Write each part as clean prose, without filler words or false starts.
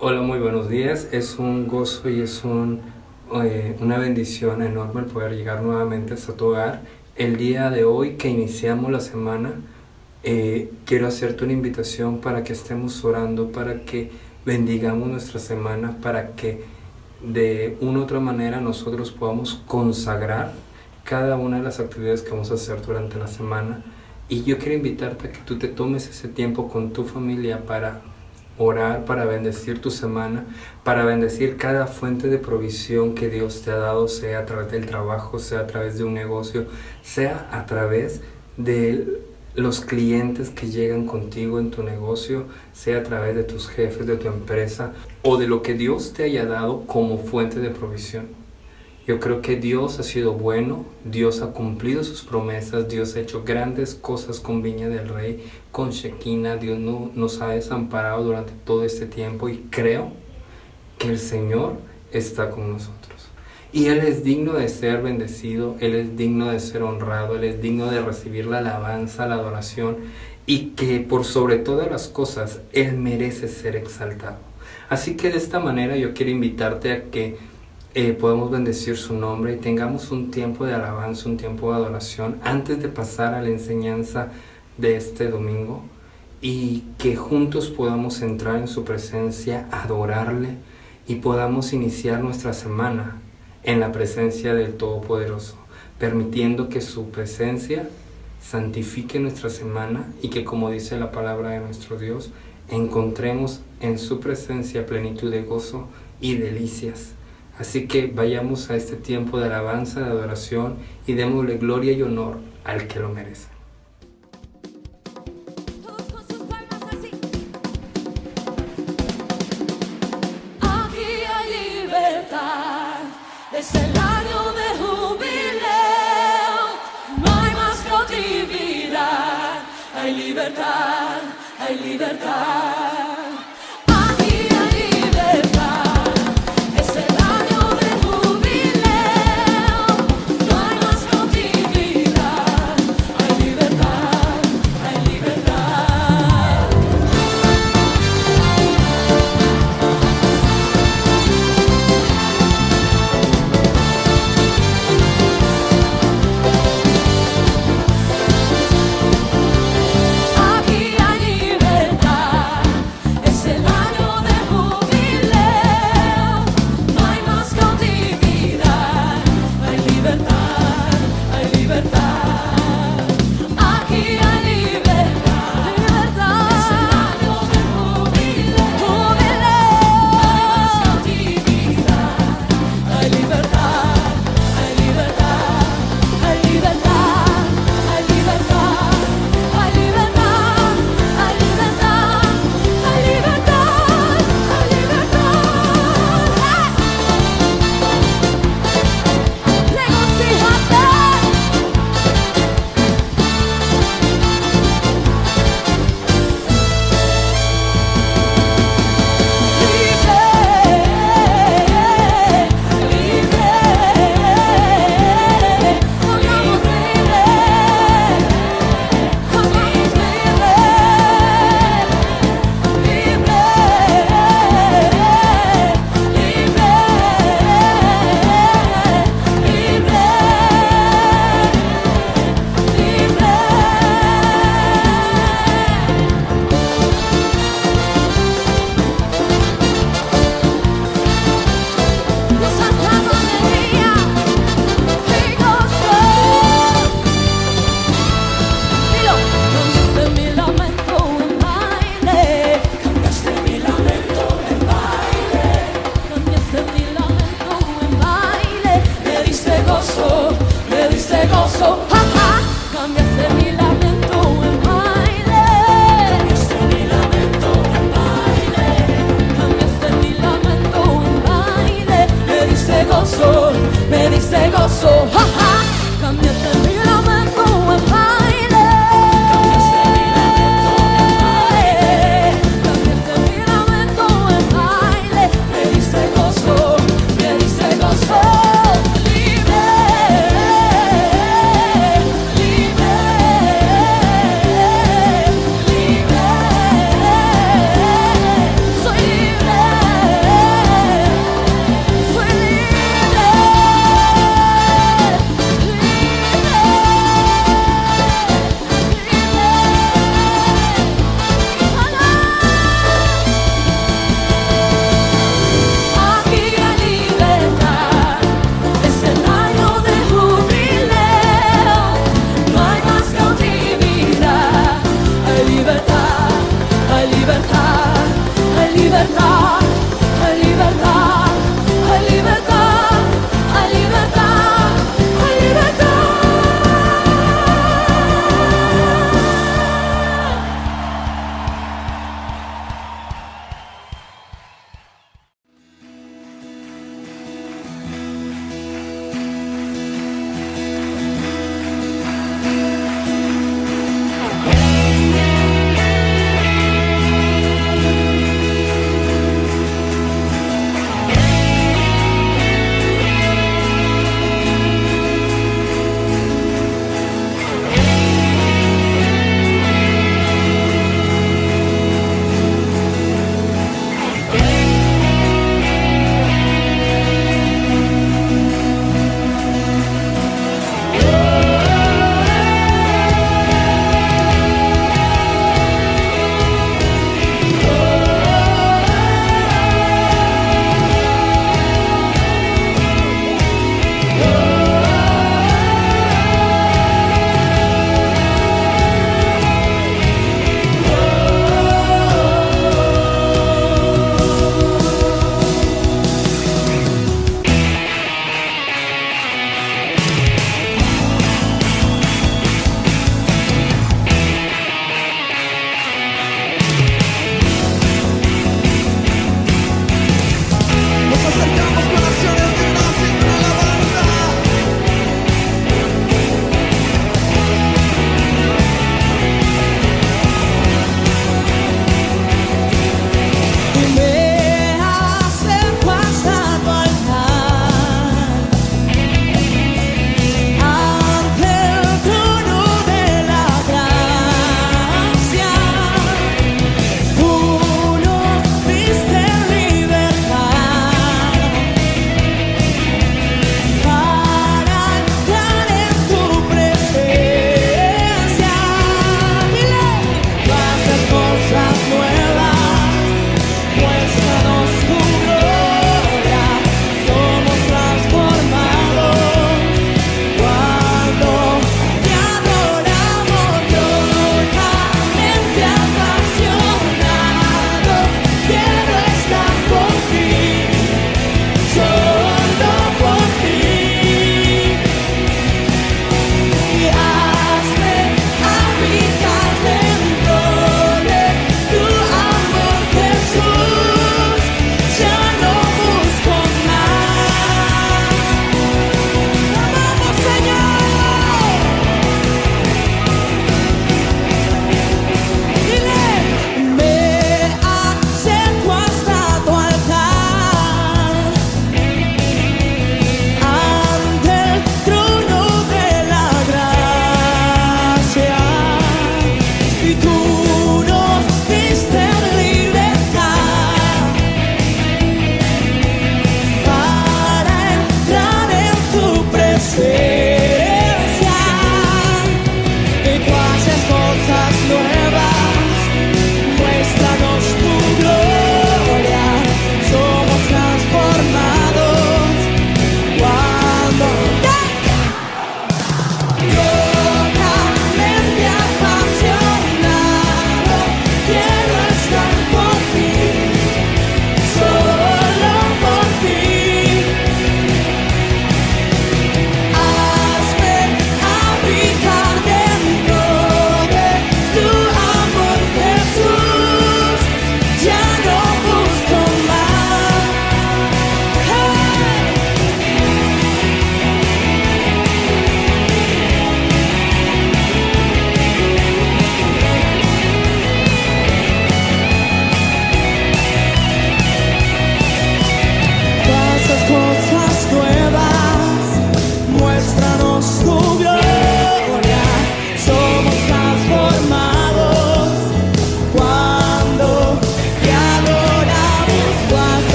Hola, muy buenos días. Es un gozo y una bendición enorme el poder llegar nuevamente hasta tu hogar. El día de hoy que iniciamos la semana, quiero hacerte una invitación para que estemos orando, para que bendigamos nuestra semana, para que de una u otra manera nosotros podamos consagrar cada una de las actividades que vamos a hacer durante la semana. Y yo quiero invitarte a que tú te tomes ese tiempo con tu familia para orar, para bendecir tu semana, para bendecir cada fuente de provisión que Dios te ha dado, sea a través del trabajo, sea a través de un negocio, sea a través de los clientes que llegan contigo en tu negocio, sea a través de tus jefes, de tu empresa o de lo que Dios te haya dado como fuente de provisión. Yo creo que Dios ha sido bueno, Dios ha cumplido sus promesas, Dios ha hecho grandes cosas con Viña del Rey, con Shekinah. Dios nos ha desamparado durante todo este tiempo y creo que el Señor está con nosotros. Y Él es digno de ser bendecido, Él es digno de ser honrado, Él es digno de recibir la alabanza, la adoración, y que por sobre todas las cosas Él merece ser exaltado. Así que de esta manera yo quiero invitarte a que podamos bendecir su nombre y tengamos un tiempo de alabanza, un tiempo de adoración antes de pasar a la enseñanza de este domingo, y que juntos podamos entrar en su presencia, adorarle y podamos iniciar nuestra semana en la presencia del Todopoderoso, permitiendo que su presencia santifique nuestra semana y que, como dice la palabra de nuestro Dios, encontremos en su presencia plenitud de gozo y delicias. Así que vayamos a este tiempo de alabanza, de adoración, y démosle gloria y honor al que lo merece. Todos con sus palmas así. Aquí hay libertad, es el año de jubileo. No hay más cautividad, hay libertad, hay libertad.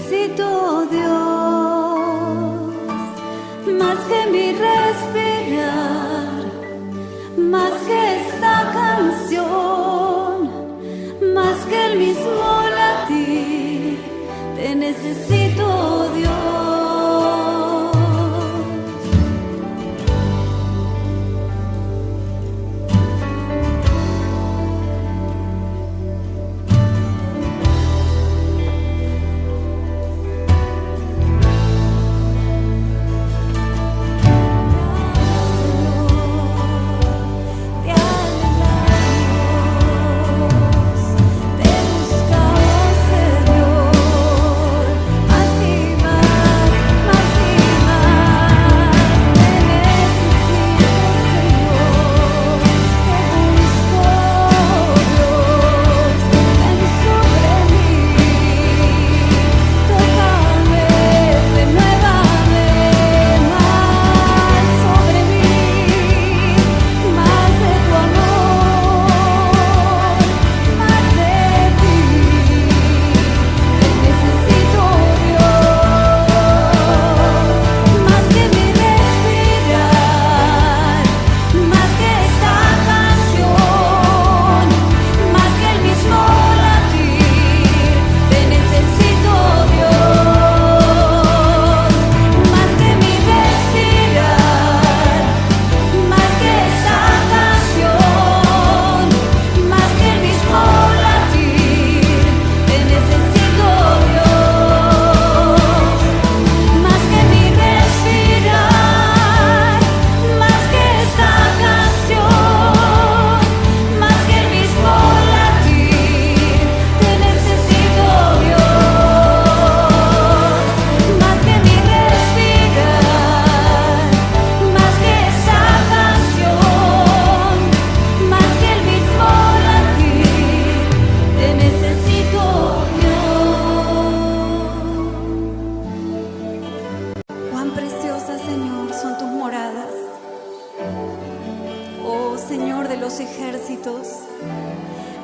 necesito, Dios, más que mi respirar, más que esta canción, más que el mismo latir, te necesito, Dios.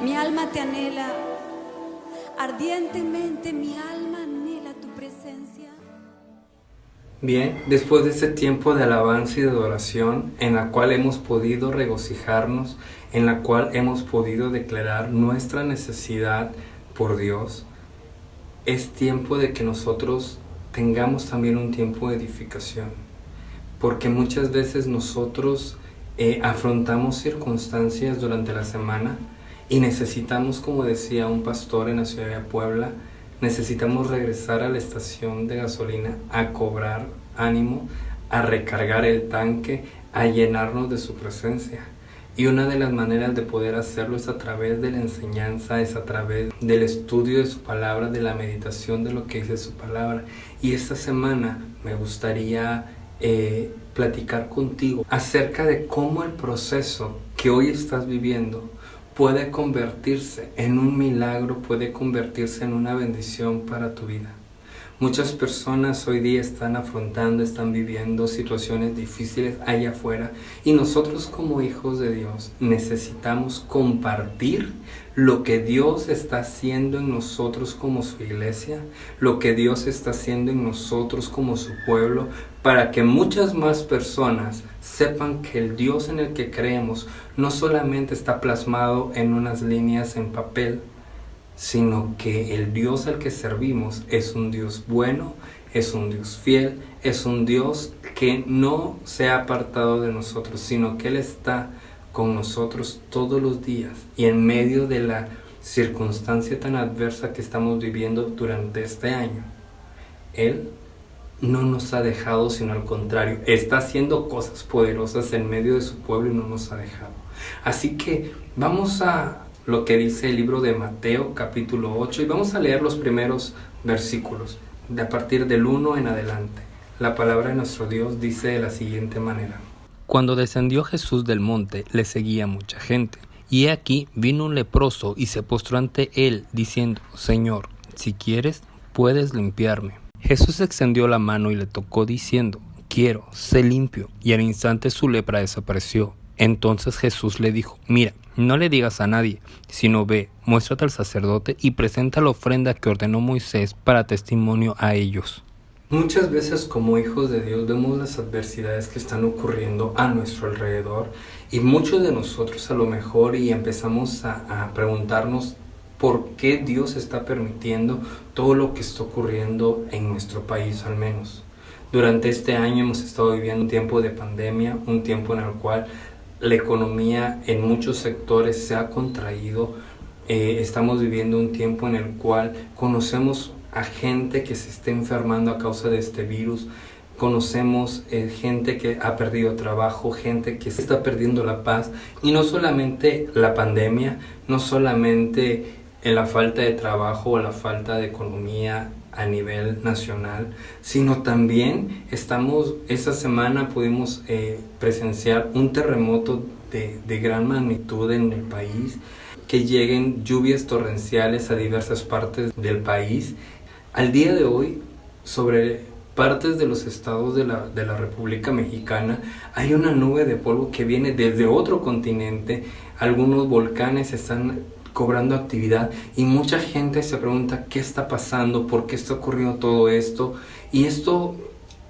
Mi alma te anhela, ardientemente mi alma anhela tu presencia. Bien, después de este tiempo de alabanza y de adoración, en la cual hemos podido regocijarnos, en la cual hemos podido declarar nuestra necesidad por Dios, es tiempo de que nosotros tengamos también un tiempo de edificación, porque muchas veces nosotros afrontamos circunstancias durante la semana y necesitamos, como decía un pastor en la ciudad de Puebla, necesitamos regresar a la estación de gasolina a cobrar ánimo, a recargar el tanque, a llenarnos de su presencia. Y una de las maneras de poder hacerlo es a través de la enseñanza, es a través del estudio de su palabra, de la meditación de lo que dice su palabra. Y esta semana me gustaría platicar contigo acerca de cómo el proceso que hoy estás viviendo puede convertirse en un milagro, puede convertirse en una bendición para tu vida. Muchas personas hoy día están afrontando, están viviendo situaciones difíciles allá afuera, y nosotros como hijos de Dios necesitamos compartir lo que Dios está haciendo en nosotros como su iglesia, lo que Dios está haciendo en nosotros como su pueblo, para que muchas más personas sepan que el Dios en el que creemos no solamente está plasmado en unas líneas en papel, sino que el Dios al que servimos es un Dios bueno, es un Dios fiel, es un Dios que no se ha apartado de nosotros, sino que Él está con nosotros todos los días, y en medio de la circunstancia tan adversa que estamos viviendo durante este año, Él no nos ha dejado, sino al contrario, está haciendo cosas poderosas en medio de su pueblo y no nos ha dejado. Así que vamos a lo que dice el libro de Mateo capítulo 8 y vamos a leer los primeros versículos de a partir del 1 en adelante. La palabra de nuestro Dios dice de la siguiente manera: Cuando descendió Jesús del monte, le seguía mucha gente, y he aquí vino un leproso y se postró ante él, diciendo: Señor, si quieres, puedes limpiarme. Jesús extendió la mano y le tocó, diciendo: Quiero, sé limpio. Y al instante su lepra desapareció. Entonces Jesús le dijo: Mira, No le digas a nadie, sino ve, muéstrate al sacerdote y presenta la ofrenda que ordenó Moisés para testimonio a ellos. Muchas veces como hijos de Dios vemos las adversidades que están ocurriendo a nuestro alrededor y muchos de nosotros a lo mejor y empezamos a preguntarnos por qué Dios está permitiendo todo lo que está ocurriendo en nuestro país al menos. Durante este año hemos estado viviendo un tiempo de pandemia, un tiempo en el cual la economía en muchos sectores se ha contraído. Estamos viviendo un tiempo en el cual conocemos a gente que se está enfermando a causa de este virus. Conocemos gente que ha perdido trabajo, gente que se está perdiendo la paz. Y no solamente la pandemia, no solamente la falta de trabajo o la falta de economía a nivel nacional, sino también esta semana pudimos presenciar un terremoto de gran magnitud en el país, que lleguen lluvias torrenciales a diversas partes del país. Al día de hoy, sobre partes de los estados de la República Mexicana, hay una nube de polvo que viene desde otro continente. Algunos volcanes están cobrando actividad y mucha gente se pregunta qué está pasando, por qué está ocurriendo todo esto. Y esto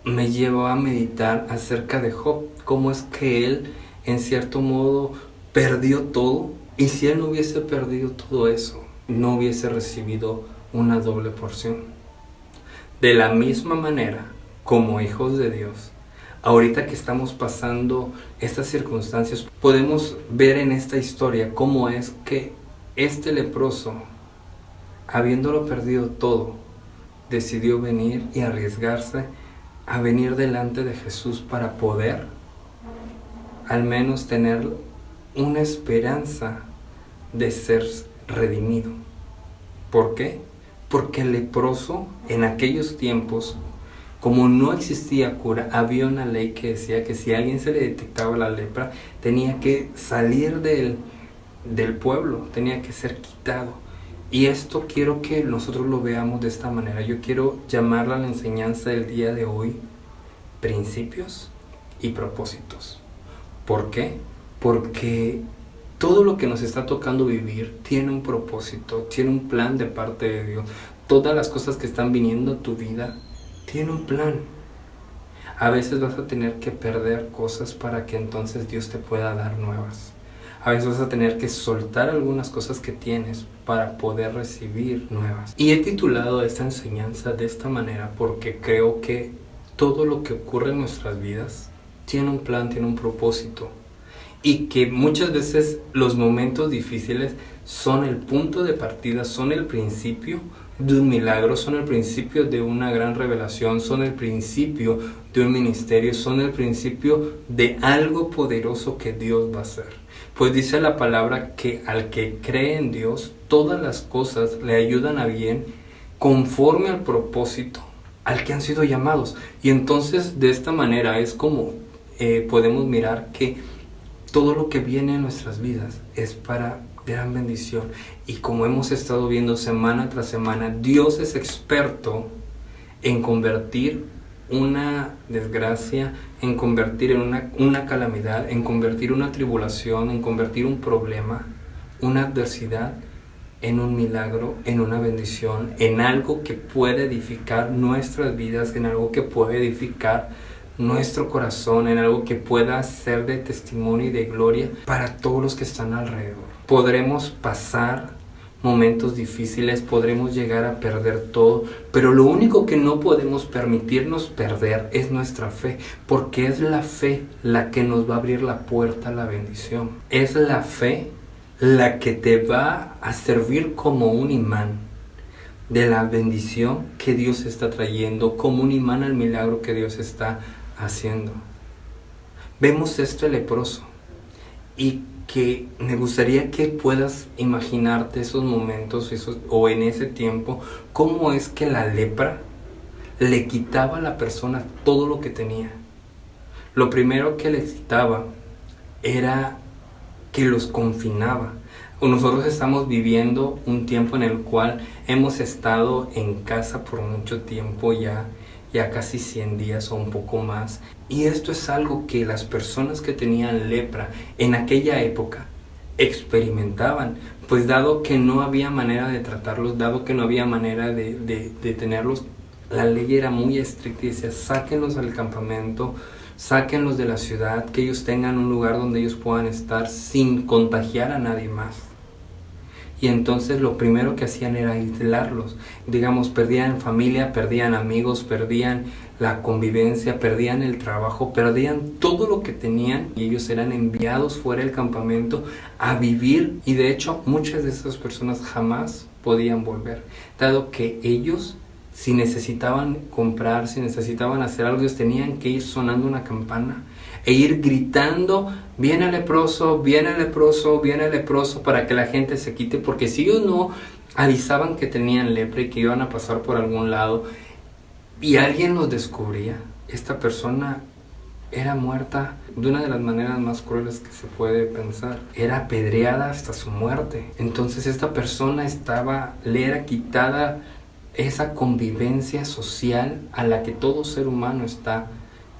me llevó a meditar acerca de Job, cómo es que él en cierto modo perdió todo, y si él no hubiese perdido todo eso, no hubiese recibido una doble porción. De la misma manera, como hijos de Dios, ahorita que estamos pasando estas circunstancias, podemos ver en esta historia cómo es que este leproso, habiéndolo perdido todo, decidió venir y arriesgarse a venir delante de Jesús para poder al menos tener una esperanza de ser redimido. ¿Por qué? Porque el leproso en aquellos tiempos, como no existía cura, había una ley que decía que si a alguien se le detectaba la lepra, tenía que salir del pueblo, tenía que ser quitado. Y esto quiero que nosotros lo veamos de esta manera. Yo quiero llamarla la enseñanza del día de hoy principios y propósitos. ¿Por qué? Porque todo lo que nos está tocando vivir tiene un propósito, tiene un plan de parte de Dios. Todas las cosas que están viniendo a tu vida tienen un plan. A veces vas a tener que perder cosas para que entonces Dios te pueda dar nuevas. A veces vas a tener que soltar algunas cosas que tienes para poder recibir nuevas. Y he titulado esta enseñanza de esta manera porque creo que todo lo que ocurre en nuestras vidas tiene un plan, tiene un propósito. Y que muchas veces los momentos difíciles son el punto de partida, son el principio de un milagro, son el principio de una gran revelación, son el principio de un ministerio, son el principio de algo poderoso que Dios va a hacer. Pues dice la palabra que al que cree en Dios, todas las cosas le ayudan a bien conforme al propósito al que han sido llamados. Y entonces de esta manera es como podemos mirar que todo lo que viene en nuestras vidas es para gran bendición. Y como hemos estado viendo semana tras semana, Dios es experto en convertir una desgracia, en convertir en una calamidad, en convertir una tribulación, en convertir un problema, una adversidad, en un milagro, en una bendición, en algo que puede edificar nuestras vidas, en algo que puede edificar nuestro corazón, en algo que pueda ser de testimonio y de gloria para todos los que están alrededor. Podremos pasar momentos difíciles, podremos llegar a perder todo, pero lo único que no podemos permitirnos perder es nuestra fe, porque es la fe la que nos va a abrir la puerta a la bendición. Es la fe la que te va a servir como un imán de la bendición que Dios está trayendo, como un imán al milagro que Dios está haciendo. Vemos este leproso y que me gustaría que puedas imaginarte esos momentos o en ese tiempo, cómo es que la lepra le quitaba a la persona todo lo que tenía. Lo primero que le quitaba era que los confinaba. Nosotros estamos viviendo un tiempo en el cual hemos estado en casa por mucho tiempo ya casi 100 días o un poco más. Y esto es algo que las personas que tenían lepra en aquella época experimentaban, pues dado que no había manera de tratarlos, dado que no había manera de tenerlos, la ley era muy estricta y decía, sáquenlos al campamento, sáquenlos de la ciudad, que ellos tengan un lugar donde ellos puedan estar sin contagiar a nadie más. Y entonces lo primero que hacían era aislarlos. Digamos, perdían familia, perdían amigos, perdían la convivencia, perdían el trabajo, perdían todo lo que tenían y ellos eran enviados fuera del campamento a vivir. Y de hecho, muchas de esas personas jamás podían volver, dado que ellos, si necesitaban comprar, si necesitaban hacer algo, ellos tenían que ir sonando una campana e ir gritando, viene el leproso, viene el leproso, viene el leproso, para que la gente se quite, porque si ellos no avisaban que tenían lepra y que iban a pasar por algún lado y alguien los descubría, esta persona era muerta de una de las maneras más crueles que se puede pensar. Era apedreada hasta su muerte. Entonces esta persona le era quitada esa convivencia social a la que todo ser humano está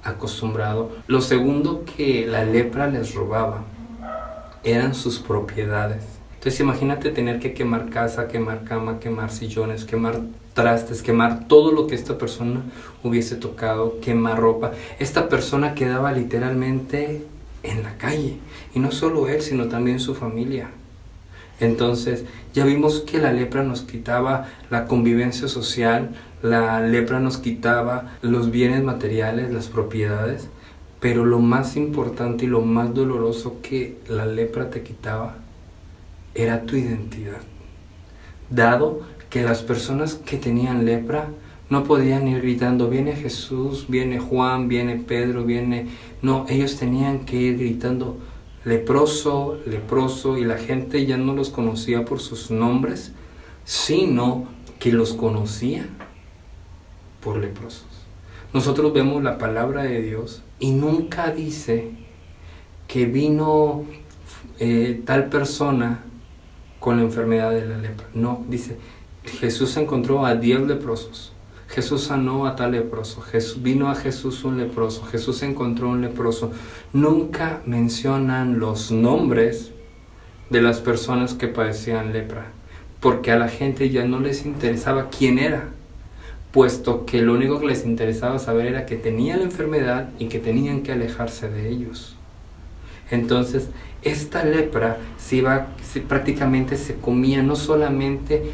acostumbrado. Lo segundo que la lepra les robaba eran sus propiedades. Entonces imagínate tener que quemar casa, quemar cama, quemar sillones, quemar trastes, quemar todo lo que esta persona hubiese tocado, quemar ropa. Esta persona quedaba literalmente en la calle, y no solo él, sino también su familia. Entonces ya vimos que la lepra nos quitaba la convivencia social, la lepra nos quitaba los bienes materiales, las propiedades, pero lo más importante y lo más doloroso que la lepra te quitaba era tu identidad. Dado que las personas que tenían lepra no podían ir gritando, viene Jesús, viene Juan, viene Pedro, No, ellos tenían que ir gritando, leproso, leproso, y la gente ya no los conocía por sus nombres, sino que los conocía por leprosos. Nosotros vemos la palabra de Dios y nunca dice que vino tal persona con la enfermedad de la lepra. No, dice, Jesús encontró a 10 leprosos. Jesús sanó a tal leproso. Vino a Jesús un leproso. Jesús encontró un leproso. Nunca mencionan los nombres de las personas que padecían lepra, porque a la gente ya no les interesaba quién era, puesto que lo único que les interesaba saber era que tenían la enfermedad y que tenían que alejarse de ellos. Entonces, esta lepra prácticamente se comía no solamente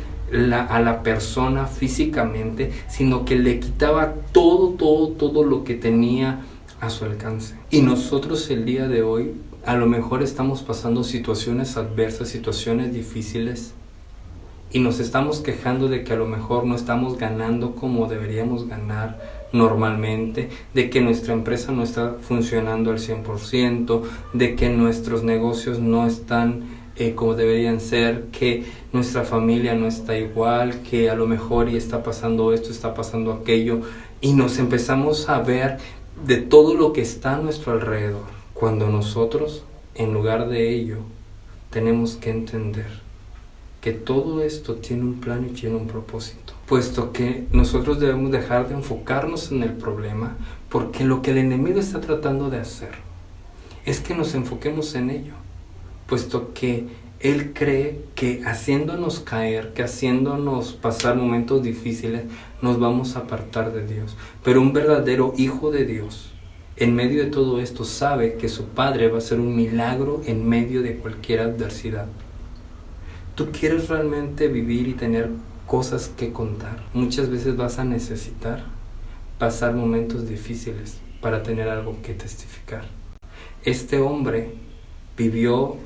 a la persona físicamente, sino que le quitaba todo lo que tenía a su alcance. Y nosotros el día de hoy a lo mejor estamos pasando situaciones adversas, situaciones difíciles, y nos estamos quejando de que a lo mejor no estamos ganando como deberíamos ganar normalmente, de que nuestra empresa no está funcionando al 100%, de que nuestros negocios no están como deberían ser, que nuestra familia no está igual, que a lo mejor y está pasando esto, está pasando aquello, y nos empezamos a ver de todo lo que está a nuestro alrededor, cuando nosotros, en lugar de ello, tenemos que entender que todo esto tiene un plan y tiene un propósito, puesto que nosotros debemos dejar de enfocarnos en el problema, porque lo que el enemigo está tratando de hacer es que nos enfoquemos en ello, puesto que él cree que haciéndonos caer, que haciéndonos pasar momentos difíciles, nos vamos a apartar de Dios. Pero un verdadero hijo de Dios, en medio de todo esto, sabe que su Padre va a hacer un milagro en medio de cualquier adversidad. ¿Tú quieres realmente vivir y tener cosas que contar? Muchas veces vas a necesitar pasar momentos difíciles para tener algo que testificar. Este hombre vivió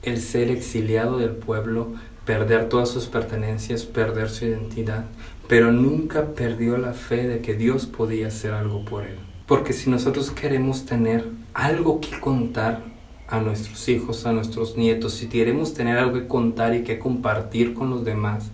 el ser exiliado del pueblo, perder todas sus pertenencias, perder su identidad, pero nunca perdió la fe de que Dios podía hacer algo por él. Porque si nosotros queremos tener algo que contar a nuestros hijos, a nuestros nietos, si queremos tener algo que contar y que compartir con los demás,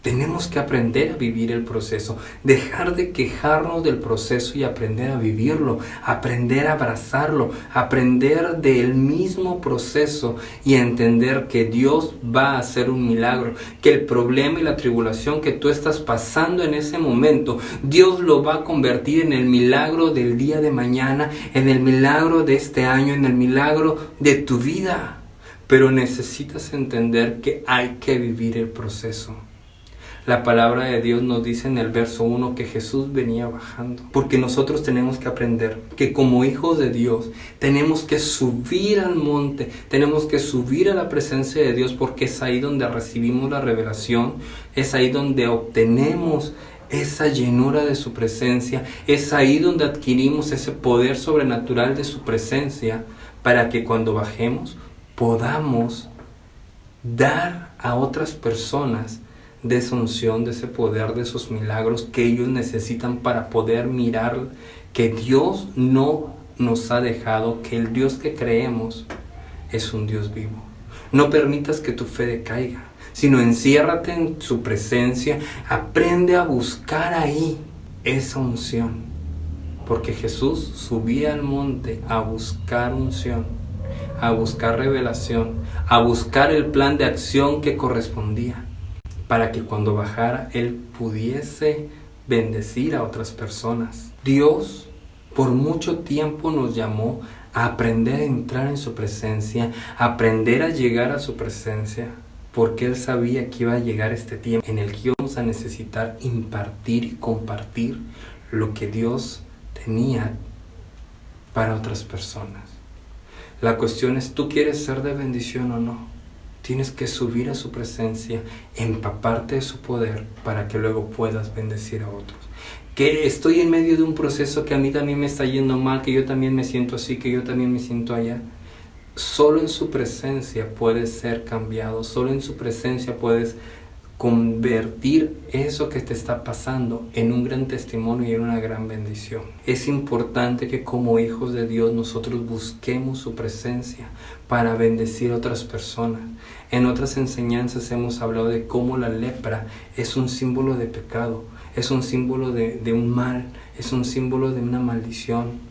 tenemos que aprender a vivir el proceso, dejar de quejarnos del proceso y aprender a vivirlo, aprender a abrazarlo, aprender del mismo proceso y entender que Dios va a hacer un milagro, que el problema y la tribulación que tú estás pasando en ese momento, Dios lo va a convertir en el milagro del día de mañana, en el milagro de este año, en el milagro de tu vida. pero necesitas entender que hay que vivir el proceso. La palabra de Dios nos dice en el verso 1 que Jesús venía bajando, porque nosotros tenemos que aprender que como hijos de Dios tenemos que subir al monte, tenemos que subir a la presencia de Dios, porque es ahí donde recibimos la revelación, es ahí donde obtenemos esa llenura de su presencia, es ahí donde adquirimos ese poder sobrenatural de su presencia, para que cuando bajemos podamos dar a otras personas de esa unción, de ese poder, de esos milagros que ellos necesitan para poder mirar que Dios no nos ha dejado, que el Dios que creemos es un Dios vivo. No permitas que tu fe decaiga, sino enciérrate en su presencia, aprende a buscar ahí esa unción, porque Jesús subía al monte a buscar unción, a buscar revelación, a buscar el plan de acción que correspondía, para que cuando bajara Él pudiese bendecir a otras personas. Dios por mucho tiempo nos llamó a aprender a entrar en su presencia, a aprender a llegar a su presencia, porque Él sabía que iba a llegar este tiempo en el que íbamos a necesitar impartir y compartir lo que Dios tenía para otras personas. La cuestión es, ¿tú quieres ser de bendición o no? Tienes que subir a su presencia, empaparte de su poder para que luego puedas bendecir a otros. Que estoy en medio de un proceso que a mí también me está yendo mal, que yo también me siento así, que yo también me siento allá. Solo en su presencia puedes ser cambiado, solo en su presencia puedes convertir eso que te está pasando en un gran testimonio y en una gran bendición. Es importante que como hijos de Dios nosotros busquemos su presencia para bendecir a otras personas. En otras enseñanzas hemos hablado de cómo la lepra es un símbolo de pecado, es un símbolo de un mal, es un símbolo de una maldición,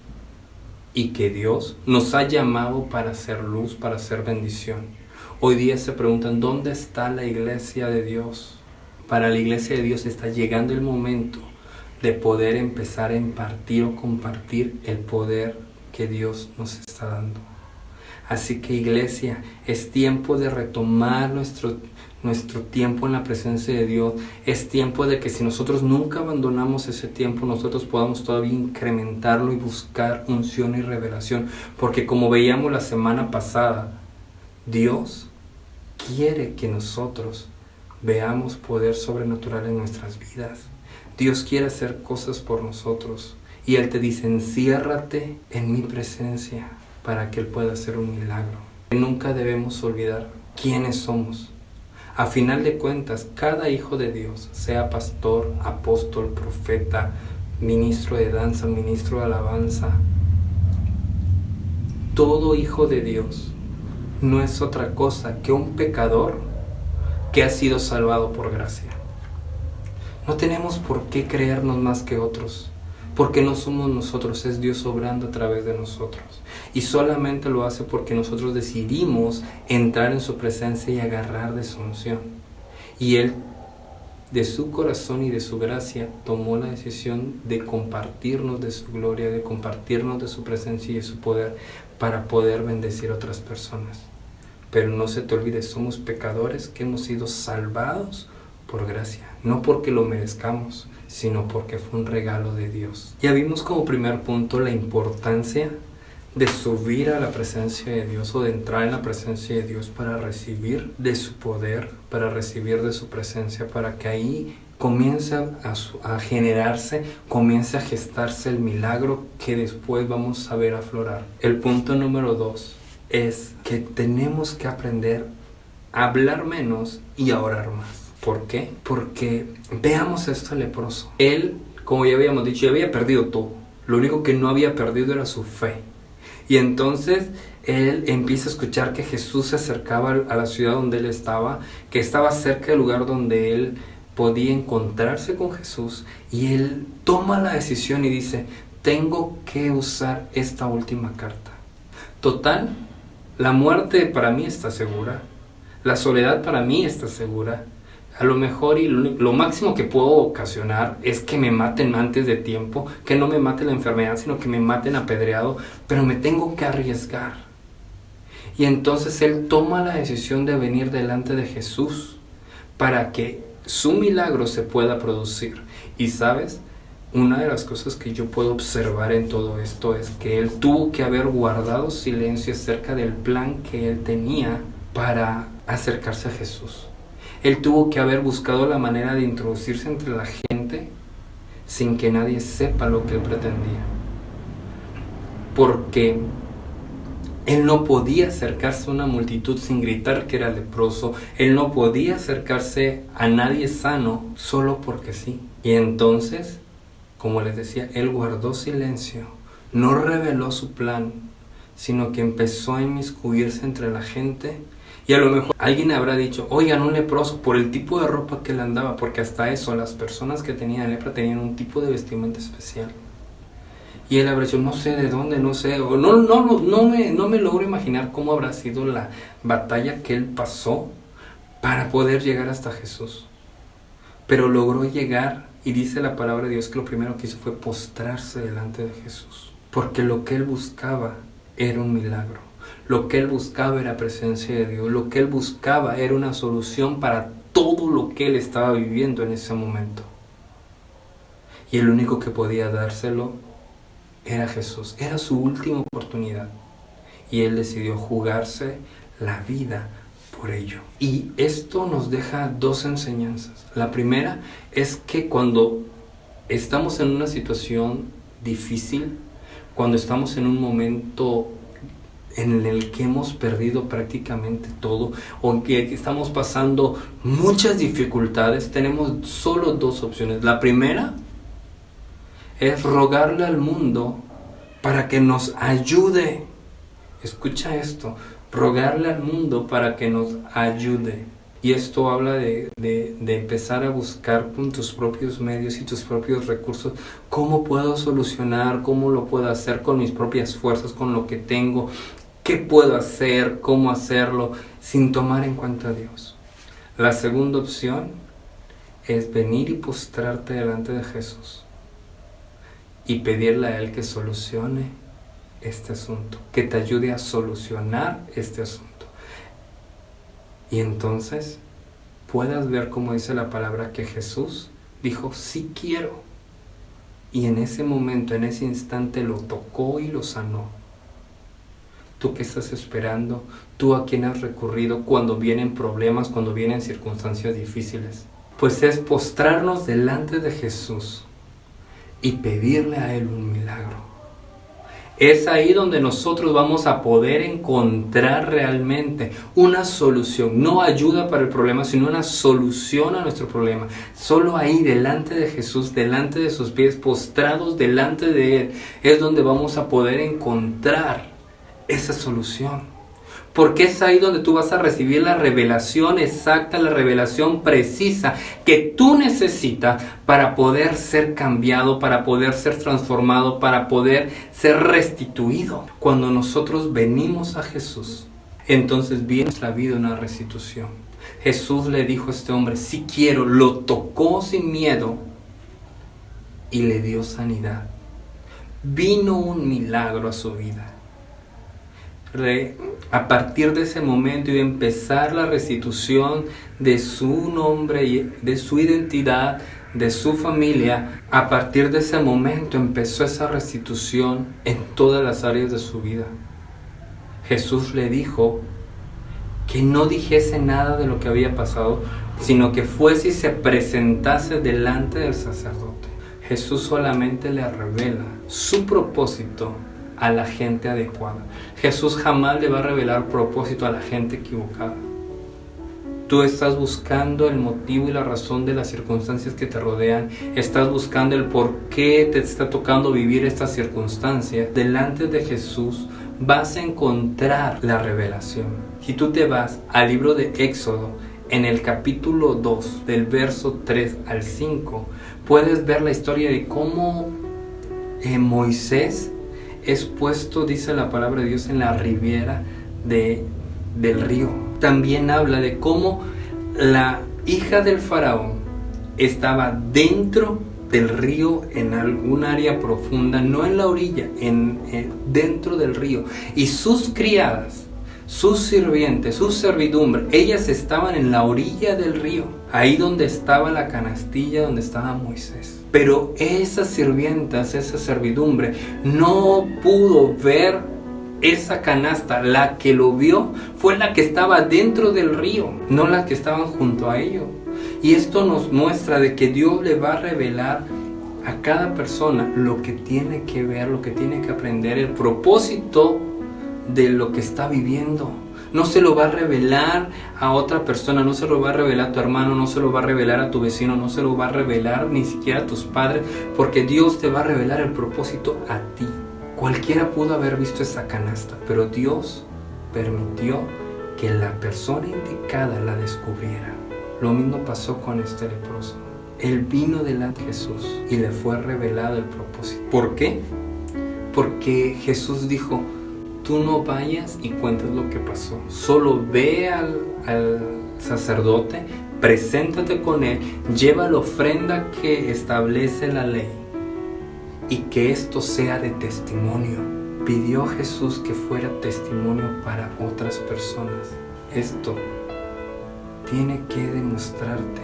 y que Dios nos ha llamado para hacer luz, para hacer bendición. Hoy día se preguntan, ¿dónde está la iglesia de Dios? Para la iglesia de Dios está llegando el momento de poder empezar a impartir o compartir el poder que Dios nos está dando. Así que iglesia, es tiempo de retomar nuestro tiempo en la presencia de Dios. Es tiempo de que si nosotros nunca abandonamos ese tiempo, nosotros podamos todavía incrementarlo y buscar unción y revelación. Porque como veíamos la semana pasada, Dios quiere que nosotros veamos poder sobrenatural en nuestras vidas. Dios quiere hacer cosas por nosotros. Y Él te dice, enciérrate en mi presencia para que Él pueda hacer un milagro. Nunca debemos olvidar quiénes somos. A final de cuentas, cada hijo de Dios, sea pastor, apóstol, profeta, ministro de danza, ministro de alabanza, todo hijo de Dios no es otra cosa que un pecador que ha sido salvado por gracia. No tenemos por qué creernos más que otros, porque no somos nosotros, es Dios obrando a través de nosotros. Y solamente lo hace porque nosotros decidimos entrar en su presencia y agarrar de su unción. Y Él, de su corazón y de su gracia, tomó la decisión de compartirnos de su gloria, de compartirnos de su presencia y de su poder para poder bendecir a otras personas. Pero no se te olvide, somos pecadores que hemos sido salvados por gracia, no porque lo merezcamos, sino porque fue un regalo de Dios. Ya vimos como primer punto la importancia de subir a la presencia de Dios o de entrar en la presencia de Dios para recibir de su poder, para recibir de su presencia, para que ahí comience a generarse, comience a gestarse el milagro que después vamos a ver aflorar. El punto número 2 es que tenemos que aprender a hablar menos y a orar más. ¿Por qué? Porque veamos esto al leproso. Él, como ya habíamos dicho, ya había perdido todo. Lo único que no había perdido era su fe. Y entonces él empieza a escuchar que Jesús se acercaba a la ciudad donde él estaba, que estaba cerca del lugar donde él podía encontrarse con Jesús. Y él toma la decisión y dice, tengo que usar esta última carta. Total, la muerte para mí está segura. La soledad para mí está segura. A lo mejor y lo máximo que puedo ocasionar es que me maten antes de tiempo, que no me mate la enfermedad, sino que me maten apedreado, pero me tengo que arriesgar. Y entonces él toma la decisión de venir delante de Jesús para que su milagro se pueda producir. Y sabes, una de las cosas que yo puedo observar en todo esto es que él tuvo que haber guardado silencio acerca del plan que él tenía para acercarse a Jesús. Él tuvo que haber buscado la manera de introducirse entre la gente sin que nadie sepa lo que él pretendía. Porque él no podía acercarse a una multitud sin gritar que era leproso. Él no podía acercarse a nadie sano solo porque sí. Y entonces, como les decía, él guardó silencio, no reveló su plan, sino que empezó a inmiscuirse entre la gente. Y a lo mejor alguien habrá dicho, oigan, un leproso, por el tipo de ropa que él andaba, porque hasta eso, las personas que tenían lepra tenían un tipo de vestimenta especial. Y él habrá dicho, no sé de dónde, no sé, o no me logro imaginar cómo habrá sido la batalla que él pasó para poder llegar hasta Jesús. Pero logró llegar, y dice la palabra de Dios que lo primero que hizo fue postrarse delante de Jesús. Porque lo que él buscaba era un milagro. Lo que él buscaba era presencia de Dios. Lo que él buscaba era una solución para todo lo que él estaba viviendo en ese momento. Y el único que podía dárselo era Jesús. Era su última oportunidad. Y él decidió jugarse la vida por ello. Y esto nos deja dos enseñanzas. La primera es que cuando estamos en una situación difícil, cuando estamos en un momento en el que hemos perdido prácticamente todo, o que estamos pasando muchas dificultades, tenemos solo dos opciones. La primera es rogarle al mundo para que nos ayude. Escucha esto, rogarle al mundo para que nos ayude. Y esto habla de empezar a buscar con tus propios medios y tus propios recursos cómo puedo solucionar, cómo lo puedo hacer con mis propias fuerzas, con lo que tengo, qué puedo hacer, cómo hacerlo, sin tomar en cuenta a Dios. La segunda opción es venir y postrarte delante de Jesús y pedirle a Él que solucione este asunto, que te ayude a solucionar este asunto. Y entonces puedas ver, como dice la palabra, que Jesús dijo, sí quiero. Y en ese momento, en ese instante, lo tocó y lo sanó. ¿Tú qué estás esperando? ¿Tú a quién has recurrido cuando vienen problemas, cuando vienen circunstancias difíciles? Pues es postrarnos delante de Jesús y pedirle a Él un milagro. Es ahí donde nosotros vamos a poder encontrar realmente una solución, no ayuda para el problema, sino una solución a nuestro problema. Solo ahí, delante de Jesús, delante de sus pies, postrados delante de Él, es donde vamos a poder encontrar esa solución. Porque es ahí donde tú vas a recibir la revelación exacta, la revelación precisa que tú necesitas para poder ser cambiado, para poder ser transformado, para poder ser restituido. Cuando nosotros venimos a Jesús, entonces viene nuestra vida una restitución. Jesús le dijo a este hombre, sí quiero, lo tocó sin miedo y le dio sanidad. Vino un milagro a su vida. A partir de ese momento iba a empezar la restitución de su nombre, de su identidad, de su familia. A partir de ese momento empezó esa restitución en todas las áreas de su vida. Jesús le dijo que no dijese nada de lo que había pasado, sino que fuese y se presentase delante del sacerdote. Jesús solamente le revela su propósito a la gente adecuada. Jesús jamás le va a revelar propósito a la gente equivocada. Tú estás buscando el motivo y la razón de las circunstancias que te rodean. Estás buscando el por qué te está tocando vivir estas circunstancias. Delante de Jesús vas a encontrar la revelación. Si tú te vas al libro de Éxodo, en el capítulo 2, del verso 3 al 5, puedes ver la historia de cómo Moisés es puesto, dice la palabra de Dios, en la ribera del río. También habla de cómo la hija del faraón estaba dentro del río, en algún área profunda, no en la orilla, dentro del río. Y sus criadas sus sirvientes, su servidumbre, ellas estaban en la orilla del río, ahí donde estaba la canastilla, donde estaba Moisés. Pero esas sirvientas, esa servidumbre, no pudo ver esa canasta. La que lo vio fue la que estaba dentro del río, no la que estaban junto a ellos. Y esto nos muestra de que Dios le va a revelar a cada persona lo que tiene que ver, lo que tiene que aprender, el propósito de lo que está viviendo. No se lo va a revelar a otra persona, no se lo va a revelar a tu hermano, no se lo va a revelar a tu vecino, no se lo va a revelar ni siquiera a tus padres, porque Dios te va a revelar el propósito a ti. Cualquiera pudo haber visto esa canasta, pero Dios permitió que la persona indicada la descubriera. Lo mismo pasó con este leproso. Él vino delante de Jesús y le fue revelado el propósito. ¿Por qué? Porque Jesús dijo: tú no vayas y cuentes lo que pasó. Solo ve al sacerdote, preséntate con él, lleva la ofrenda que establece la ley y que esto sea de testimonio. Pidió Jesús que fuera testimonio para otras personas. Esto tiene que demostrarte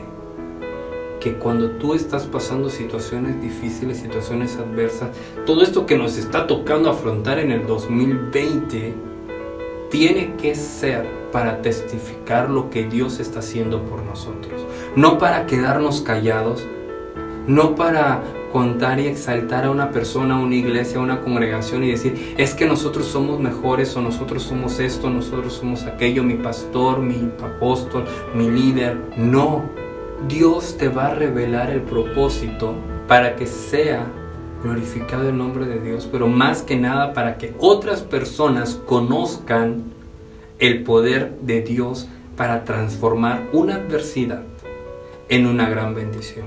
que cuando tú estás pasando situaciones difíciles, situaciones adversas, todo esto que nos está tocando afrontar en el 2020, tiene que ser para testificar lo que Dios está haciendo por nosotros. No para quedarnos callados, no para contar y exaltar a una persona, a una iglesia, a una congregación y decir: es que nosotros somos mejores, o nosotros somos esto, nosotros somos aquello, mi pastor, mi apóstol, mi líder. No. Dios te va a revelar el propósito para que sea glorificado el nombre de Dios, pero más que nada para que otras personas conozcan el poder de Dios para transformar una adversidad en una gran bendición.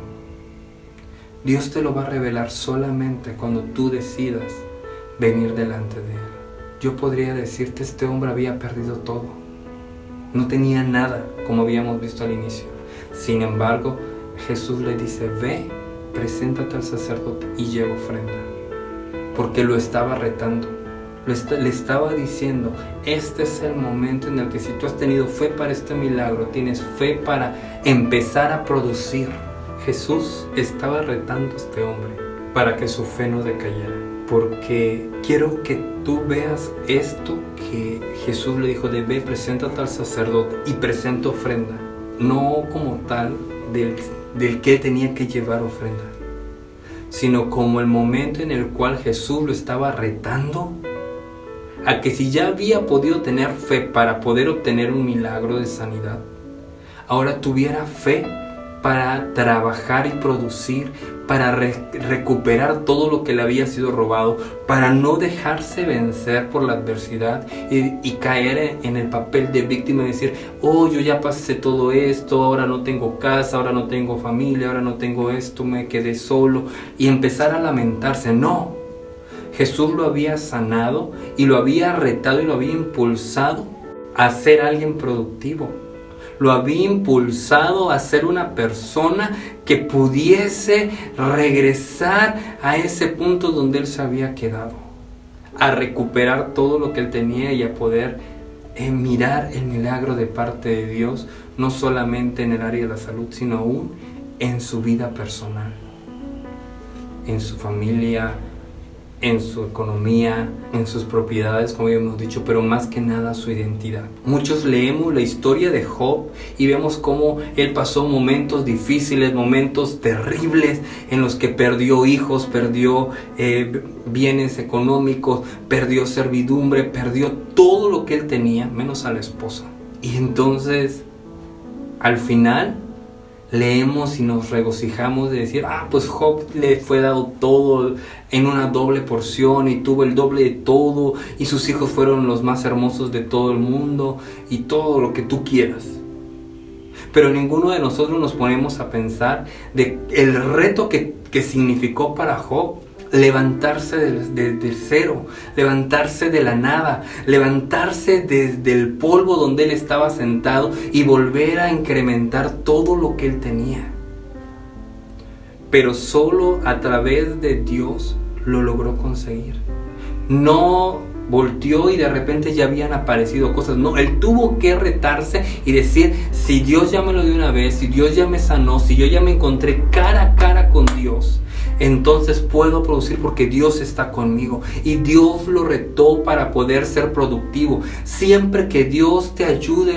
Dios te lo va a revelar solamente cuando tú decidas venir delante de Él. Yo podría decirte: este hombre había perdido todo, no tenía nada, como habíamos visto al inicio. Sin embargo, Jesús le dice: ve, preséntate al sacerdote y lleva ofrenda. Porque lo estaba retando, le estaba diciendo: este es el momento en el que si tú has tenido fe para este milagro, tienes fe para empezar a producir. Jesús estaba retando a este hombre para que su fe no decayera. Porque quiero que tú veas esto que Jesús le dijo: de ve, preséntate al sacerdote y presenta ofrenda. No como tal del que él tenía que llevar ofrenda, sino como el momento en el cual Jesús lo estaba retando a que si ya había podido tener fe para poder obtener un milagro de sanidad, ahora tuviera fe para trabajar y producir, para recuperar todo lo que le había sido robado, para no dejarse vencer por la adversidad y caer en el papel de víctima y decir: oh, yo ya pasé todo esto, ahora no tengo casa, ahora no tengo familia, ahora no tengo esto, me quedé solo, y empezar a lamentarse. No, Jesús lo había sanado y lo había retado y lo había impulsado a ser alguien productivo. Lo había impulsado a ser una persona que pudiese regresar a ese punto donde él se había quedado, a recuperar todo lo que él tenía y a poder mirar el milagro de parte de Dios, no solamente en el área de la salud, sino aún en su vida personal, en su familia, en su economía, en sus propiedades, como hemos dicho, pero más que nada su identidad. Muchos leemos la historia de Job y vemos cómo él pasó momentos difíciles, momentos terribles en los que perdió hijos, perdió bienes económicos, perdió servidumbre, perdió todo lo que él tenía, menos a la esposa. Y entonces, al final, leemos y nos regocijamos de decir: pues Job le fue dado todo en una doble porción y tuvo el doble de todo y sus hijos fueron los más hermosos de todo el mundo y todo lo que tú quieras. Pero ninguno de nosotros nos ponemos a pensar de el reto que significó para Job levantarse de cero, levantarse de la nada, levantarse desde el polvo donde él estaba sentado y volver a incrementar todo lo que él tenía. Pero solo a través de Dios lo logró conseguir. No volteó y de repente ya habían aparecido cosas. No, él tuvo que retarse y decir, si Dios ya me lo dio una vez, si Dios ya me sanó, si yo ya me encontré cara a cara con Dios, entonces puedo producir porque Dios está conmigo. Y Dios lo retó para poder ser productivo. Siempre que Dios te ayude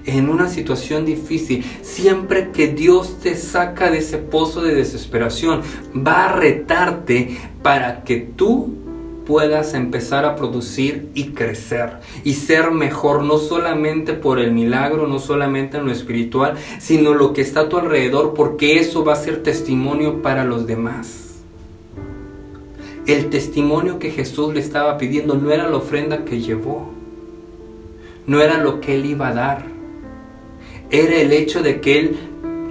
en una situación difícil, siempre que Dios te saca de ese pozo de desesperación, va a retarte para que tú puedas empezar a producir y crecer y ser mejor, no solamente por el milagro, no solamente en lo espiritual, sino lo que está a tu alrededor, porque eso va a ser testimonio para los demás. El testimonio que Jesús le estaba pidiendo no era la ofrenda que llevó, no era lo que él iba a dar, era el hecho de que él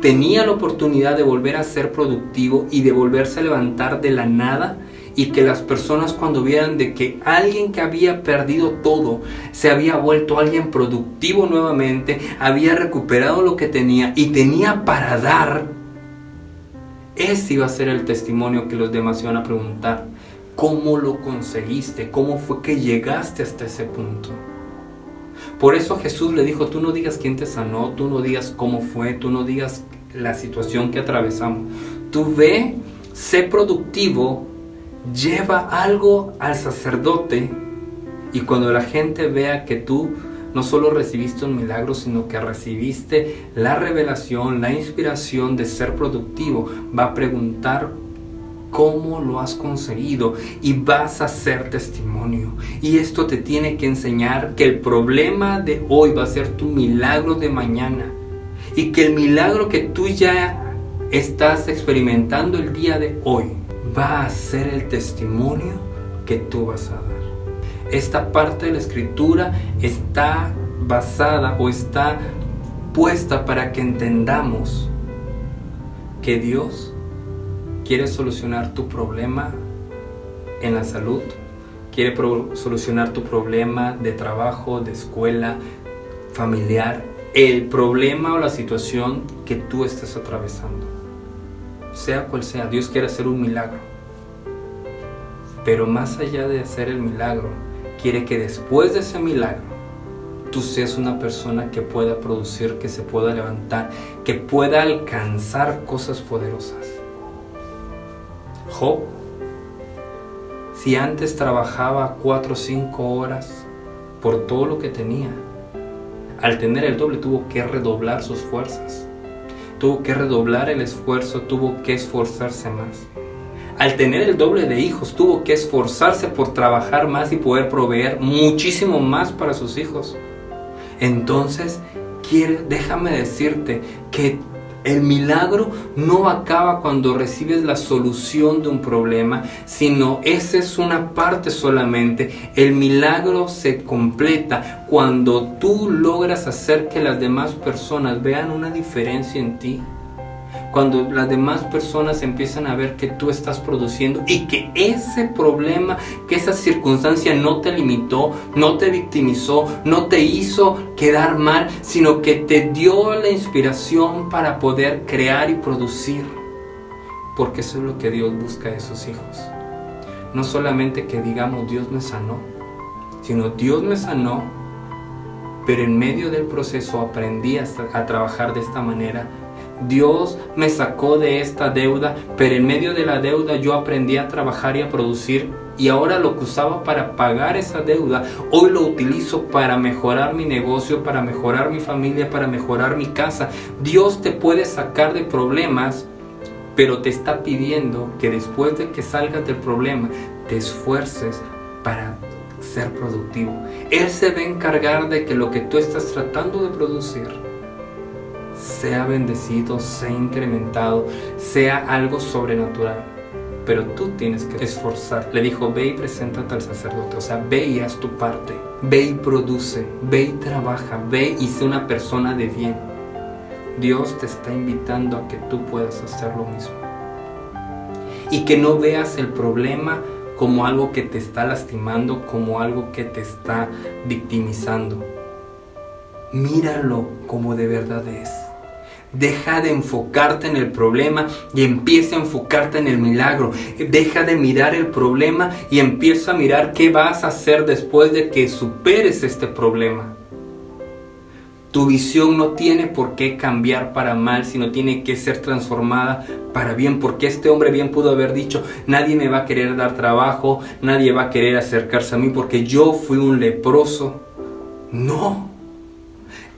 tenía la oportunidad de volver a ser productivo y de volverse a levantar de la nada. Y que las personas, cuando vieran de que alguien que había perdido todo se había vuelto alguien productivo nuevamente, había recuperado lo que tenía y tenía para dar, ese iba a ser el testimonio que los demás iban a preguntar: ¿cómo lo conseguiste? ¿Cómo fue que llegaste hasta ese punto? Por eso Jesús le dijo: tú no digas quién te sanó, tú no digas cómo fue, tú no digas la situación que atravesamos. Tú ve, sé productivo, lleva algo al sacerdote, y cuando la gente vea que tú no solo recibiste un milagro, sino que recibiste la revelación, la inspiración de ser productivo, va a preguntar cómo lo has conseguido y vas a ser testimonio. Y esto te tiene que enseñar que el problema de hoy va a ser tu milagro de mañana, y que el milagro que tú ya estás experimentando el día de hoy va a ser el testimonio que tú vas a dar. Esta parte de la escritura está basada o está puesta para que entendamos que Dios quiere solucionar tu problema en la salud, quiere solucionar tu problema de trabajo, de escuela, familiar, el problema o la situación que tú estés atravesando. Sea cual sea, Dios quiere hacer un milagro. Pero más allá de hacer el milagro, quiere que después de ese milagro, tú seas una persona que pueda producir, que se pueda levantar, que pueda alcanzar cosas poderosas. Job, si antes trabajaba 4 o 5 horas por todo lo que tenía, al tener el doble tuvo que redoblar sus fuerzas. Tuvo que redoblar el esfuerzo, tuvo que esforzarse más. Al tener el doble de hijos, tuvo que esforzarse por trabajar más y poder proveer muchísimo más para sus hijos. Entonces, déjame decirte que el milagro no acaba cuando recibes la solución de un problema, sino esa es una parte solamente. El milagro se completa cuando tú logras hacer que las demás personas vean una diferencia en ti. Cuando las demás personas empiezan a ver que tú estás produciendo y que ese problema, que esa circunstancia no te limitó, no te victimizó, no te hizo quedar mal, sino que te dio la inspiración para poder crear y producir. Porque eso es lo que Dios busca de sus hijos. No solamente que digamos Dios me sanó, sino Dios me sanó, pero en medio del proceso aprendí a trabajar de esta manera. Dios me sacó de esta deuda, pero en medio de la deuda yo aprendí a trabajar y a producir, y ahora lo que usaba para pagar esa deuda, hoy lo utilizo para mejorar mi negocio, para mejorar mi familia, para mejorar mi casa. Dios te puede sacar de problemas, pero te está pidiendo que después de que salgas del problema, te esfuerces para ser productivo. Él se va a encargar de que lo que tú estás tratando de producir sea bendecido, sea incrementado, sea algo sobrenatural. Pero tú tienes que esforzar. Le dijo: ve y preséntate al sacerdote. O sea, ve y haz tu parte. Ve y produce. Ve y trabaja. Ve y sé una persona de bien. Dios te está invitando a que tú puedas hacer lo mismo. Y que no veas el problema como algo que te está lastimando, como algo que te está victimizando. Míralo como de verdad es. Deja de enfocarte en el problema y empieza a enfocarte en el milagro. Deja de mirar el problema y empieza a mirar qué vas a hacer después de que superes este problema. Tu visión no tiene por qué cambiar para mal, sino tiene que ser transformada para bien. Porque este hombre bien pudo haber dicho: nadie me va a querer dar trabajo, nadie va a querer acercarse a mí porque yo fui un leproso. No.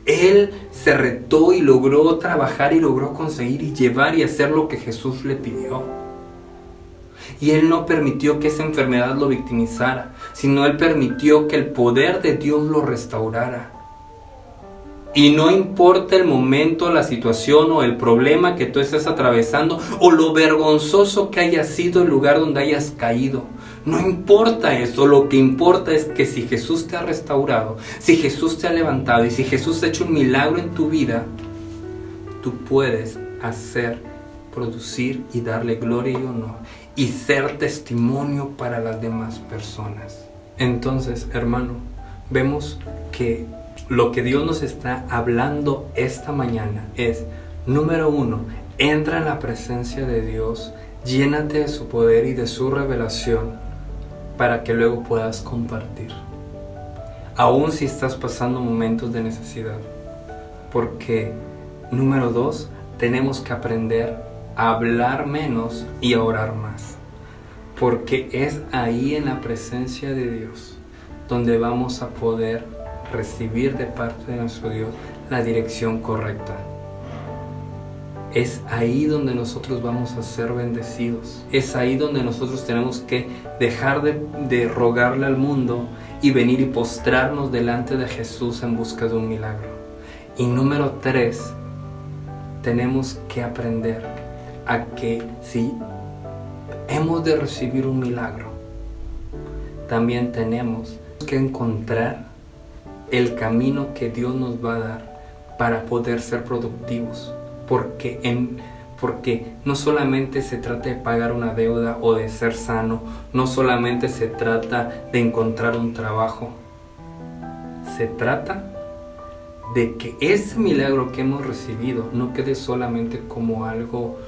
Él se retó y logró trabajar y logró conseguir y llevar y hacer lo que Jesús le pidió. Y él no permitió que esa enfermedad lo victimizara, sino él permitió que el poder de Dios lo restaurara. Y no importa el momento, la situación o el problema que tú estés atravesando o lo vergonzoso que haya sido el lugar donde hayas caído. No importa eso, lo que importa es que si Jesús te ha restaurado, si Jesús te ha levantado y si Jesús ha hecho un milagro en tu vida, tú puedes hacer, producir y darle gloria y honor y ser testimonio para las demás personas. Entonces, hermano, vemos que lo que Dios nos está hablando esta mañana es, número 1, entra en la presencia de Dios, llénate de su poder y de su revelación para que luego puedas compartir. Aún si estás pasando momentos de necesidad. Porque, número 2, tenemos que aprender a hablar menos y a orar más. Porque es ahí en la presencia de Dios donde vamos a poder recibir de parte de nuestro Dios la dirección correcta. Es ahí donde nosotros vamos a ser bendecidos. Es ahí donde nosotros tenemos que dejar de rogarle al mundo y venir y postrarnos delante de Jesús en busca de un milagro. Y número 3, tenemos que aprender a que si hemos de recibir un milagro, también tenemos que encontrar el camino que Dios nos va a dar para poder ser productivos. Porque no solamente se trata de pagar una deuda o de ser sano, no solamente se trata de encontrar un trabajo, se trata de que ese milagro que hemos recibido no quede solamente como algo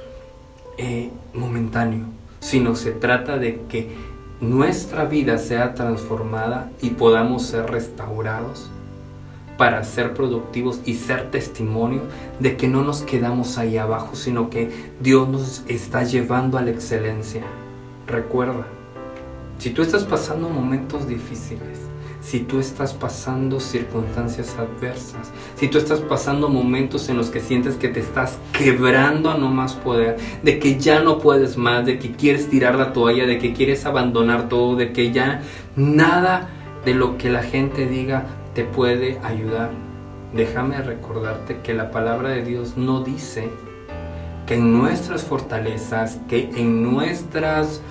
momentáneo, sino se trata de que nuestra vida sea transformada y podamos ser restaurados para ser productivos y ser testimonio de que no nos quedamos ahí abajo, sino que Dios nos está llevando a la excelencia. Recuerda, si tú estás pasando momentos difíciles, si tú estás pasando circunstancias adversas, si tú estás pasando momentos en los que sientes que te estás quebrando a no más poder, de que ya no puedes más, de que quieres tirar la toalla, de que quieres abandonar todo, de que ya nada de lo que la gente diga te puede ayudar, déjame recordarte que la palabra de Dios no dice que en nuestras fortalezas, que en nuestras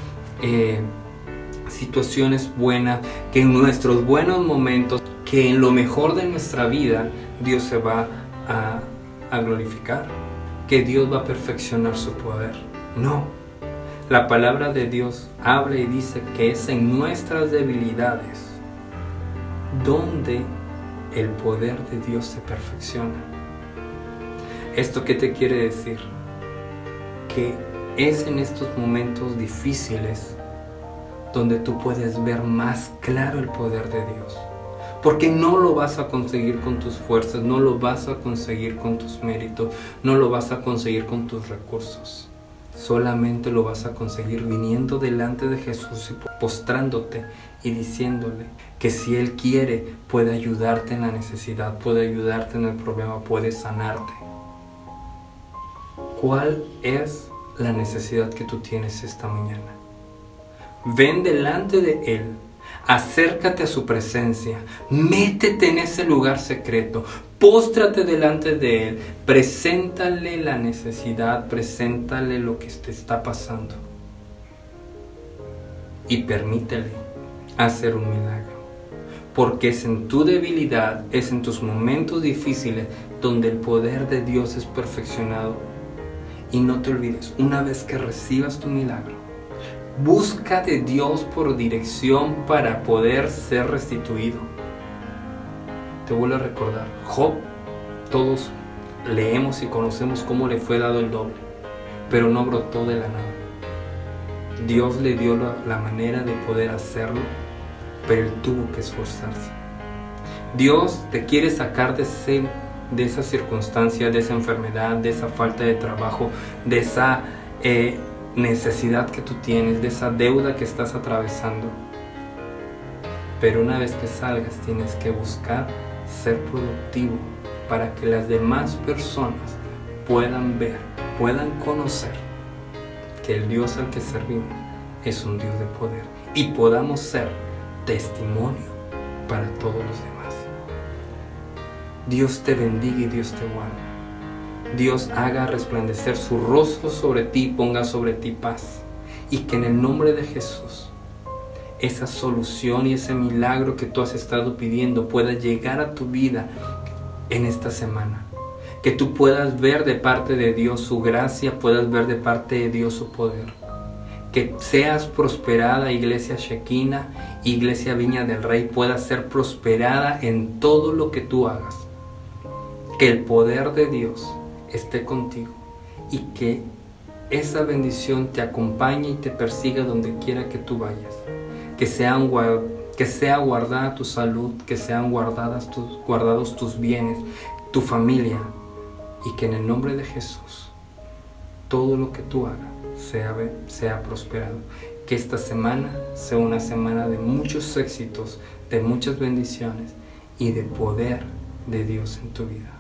situaciones buenas, que en nuestros buenos momentos, que en lo mejor de nuestra vida Dios se va a glorificar, que Dios va a perfeccionar su poder. No, la palabra de Dios habla y dice que es en nuestras debilidades donde el poder de Dios se perfecciona. ¿Esto qué te quiere decir? Que es en estos momentos difíciles donde tú puedes ver más claro el poder de Dios. Porque no lo vas a conseguir con tus fuerzas, no lo vas a conseguir con tus méritos, no lo vas a conseguir con tus recursos. Solamente lo vas a conseguir viniendo delante de Jesús y postrándote y diciéndole que si Él quiere puede ayudarte en la necesidad, puede ayudarte en el problema, puede sanarte. ¿Cuál es la necesidad que tú tienes esta mañana? Ven delante de Él, acércate a su presencia, métete en ese lugar secreto, póstrate delante de Él, preséntale la necesidad, preséntale lo que te está pasando y permítele hacer un milagro. Porque es en tu debilidad, es en tus momentos difíciles donde el poder de Dios es perfeccionado. Y no te olvides, una vez que recibas tu milagro, busca de Dios por dirección para poder ser restituido. Te vuelvo a recordar, Job, todos leemos y conocemos cómo le fue dado el doble, pero no brotó de la nada. Dios le dio la manera de poder hacerlo, pero él tuvo que esforzarse. Dios te quiere sacar de esa circunstancia, de esa enfermedad, de esa falta de trabajo, de esa necesidad que tú tienes, de esa deuda que estás atravesando. Pero una vez que salgas tienes que buscar ser productivo para que las demás personas puedan ver, puedan conocer que el Dios al que servimos es un Dios de poder y podamos ser testimonio para todos los demás. Dios te bendiga y Dios te guarde. Dios haga resplandecer su rostro sobre ti y ponga sobre ti paz. Y que en el nombre de Jesús esa solución y ese milagro que tú has estado pidiendo pueda llegar a tu vida en esta semana. Que tú puedas ver de parte de Dios su gracia, puedas ver de parte de Dios su poder. Que seas prosperada, Iglesia Shekinah, Iglesia Viña del Rey, puedas ser prosperada en todo lo que tú hagas. Que el poder de Dios esté contigo y que esa bendición te acompañe y te persiga donde quiera que tú vayas. Que sea guardada tu salud, que sean guardados tus bienes, tu familia, y que en el nombre de Jesús todo lo que tú hagas sea prosperado. Que esta semana sea una semana de muchos éxitos, de muchas bendiciones y de poder de Dios en tu vida.